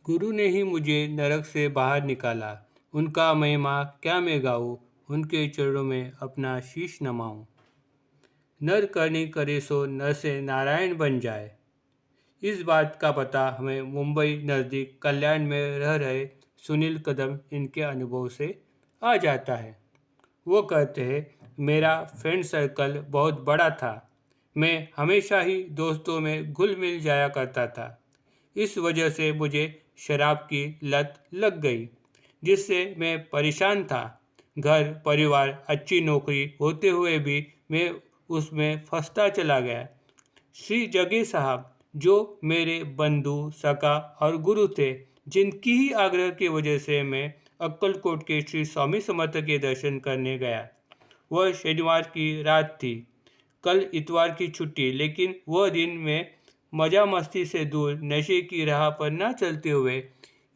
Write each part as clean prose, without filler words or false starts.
गुरु ने ही मुझे नरक से बाहर निकाला। उनका महिमा क्या मैं गाऊँ, उनके चरणों में अपना शीश नमाऊँ। नर करनी करे सो नर से नारायण बन जाए। इस बात का पता हमें मुंबई नज़दीक कल्याण में रह रहे सुनील कदम इनके अनुभव से आ जाता है। वो कहते हैं, मेरा फ्रेंड सर्कल बहुत बड़ा था। मैं हमेशा ही दोस्तों में घुल मिल जाया करता था। इस वजह से मुझे शराब की लत लग गई, जिससे मैं परेशान था। घर परिवार अच्छी नौकरी होते हुए भी मैं उसमें फंसता चला गया। श्री जगे साहब, जो मेरे बंधु सखा और गुरु थे, जिनकी ही आग्रह की वजह से मैं अक्कलकोट के श्री स्वामी समर्थ के दर्शन करने गया। वह शनिवार की रात थी। कल इतवार की छुट्टी, लेकिन वह दिन में मजा मस्ती से दूर नशे की राह पर न चलते हुए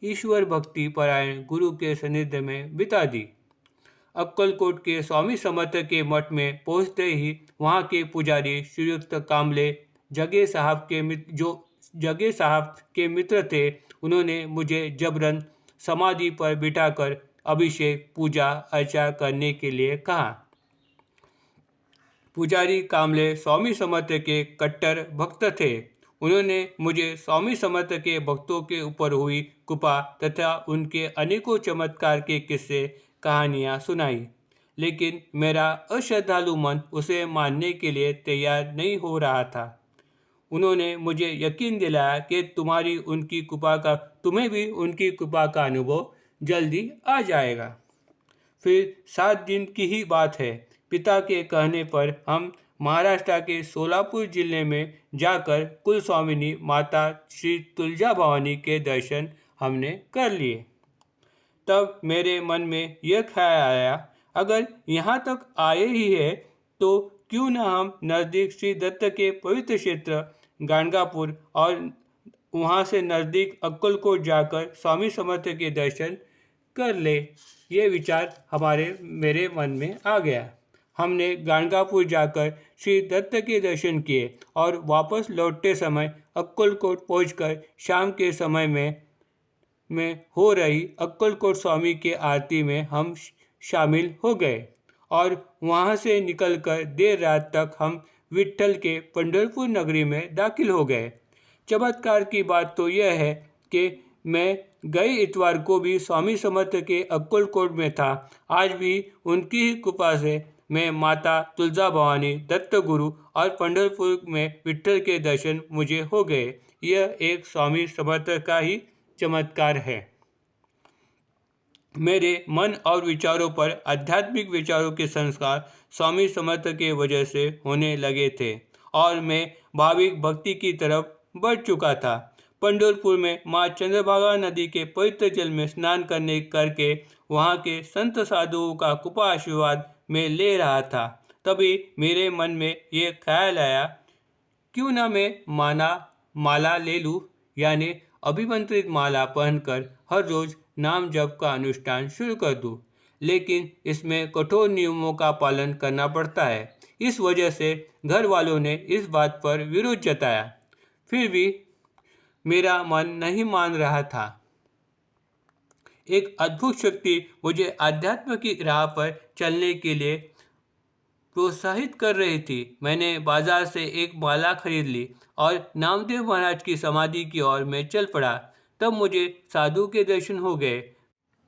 ईश्वर भक्ति परायण गुरु के सानिध्य में बिता दी। अक्कलकोट के स्वामी समर्थ के मठ में पहुंचते ही वहां के पुजारी श्रीयुक्त कामले जगे साहब के मित्र थे। उन्होंने मुझे जबरन समाधि पर बिठाकर अभिषेक पूजा अर्चा करने के लिए कहा। पुजारी कामले स्वामी समर्थ के कट्टर भक्त थे। उन्होंने मुझे स्वामी समर्थ के भक्तों के ऊपर हुई कृपा तथा उनके अनेकों चमत्कार के किस्से कहानियाँ सुनाई, लेकिन मेरा अश्रद्धालु मन उसे मानने के लिए तैयार नहीं हो रहा था। उन्होंने मुझे यकीन दिलाया कि तुम्हें भी उनकी कृपा का अनुभव जल्दी आ जाएगा। फिर 7 दिन की ही बात है। पिता के कहने पर हम महाराष्ट्र के सोलापुर जिले में जाकर कुल स्वामिनी माता श्री तुलजा भवानी के दर्शन हमने कर लिए। तब मेरे मन में यह ख्याल आया, अगर यहाँ तक आए ही है तो क्यों न हम नज़दीक श्री दत्त के पवित्र क्षेत्र गाणगापुर और वहाँ से नज़दीक अक्कलकोट जाकर स्वामी समर्थ के दर्शन कर ले। ये विचार मेरे मन में आ गया। हमने गाणगापुर जाकर श्री दत्त के दर्शन किए और वापस लौटते समय अक्कलकोट पहुंचकर शाम के समय में हो रही अक्कलकोट स्वामी के आरती में हम शामिल हो गए और वहां से निकलकर देर रात तक हम विट्ठल के पंढरपुर नगरी में दाखिल हो गए। चमत्कार की बात तो यह है कि मैं गए इतवार को भी स्वामी समर्थ के अक्कलकोट में था। आज भी उनकी ही कृपा से मैं माता तुलजा भवानी, दत्त गुरु और पंढरपुर में विट्ठल के दर्शन मुझे हो गए। यह एक स्वामी समर्थ का ही चमत्कार है। मेरे मन और विचारों पर आध्यात्मिक विचारों के संस्कार स्वामी समर्थ के वजह से होने लगे थे और मैं भाविक भक्ति की तरफ बढ़ चुका था। पंढरपुर में माँ चंद्रभागा नदी के पवित्र जल में स्नान करके वहाँ के संत साधुओं का कृपा आशीर्वाद मैं ले रहा था। तभी मेरे मन में ये ख्याल आया, क्यों ना मैं माला ले लूँ, यानी अभिमंत्रित माला पहनकर हर रोज़ नाम जप का अनुष्ठान शुरू कर दूँ। लेकिन इसमें कठोर नियमों का पालन करना पड़ता है। इस वजह से घर वालों ने इस बात पर विरोध जताया। फिर भी मेरा मन नहीं मान रहा था। एक अद्भुत शक्ति मुझे आध्यात्म की राह पर चलने के लिए प्रोत्साहित कर रही थी। मैंने बाजार से एक माला खरीद ली और नामदेव महाराज की समाधि की ओर मैं चल पड़ा। तब मुझे साधु के दर्शन हो गए।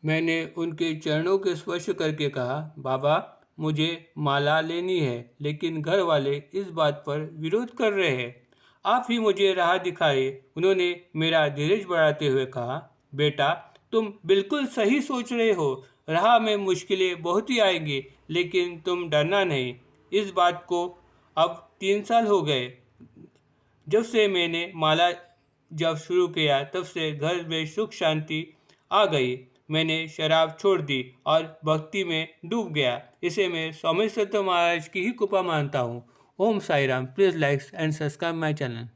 मैंने उनके चरणों के स्पर्श करके कहा, बाबा मुझे माला लेनी है, लेकिन घर वाले इस बात पर विरोध कर रहे हैं। आप ही मुझे राह दिखाए। उन्होंने मेरा धीरज बढ़ाते हुए कहा, बेटा तुम बिल्कुल सही सोच रहे हो। राह में मुश्किलें बहुत ही आएंगी, लेकिन तुम डरना नहीं। इस बात को अब 3 साल हो गए जब से मैंने माला जब शुरू किया। तब से घर में सुख शांति आ गई। मैंने शराब छोड़ दी और भक्ति में डूब गया। इसे मैं स्वामी सत्य महाराज की ही कृपा मानता हूँ। Om Sai Ram. Please like and subscribe my channel.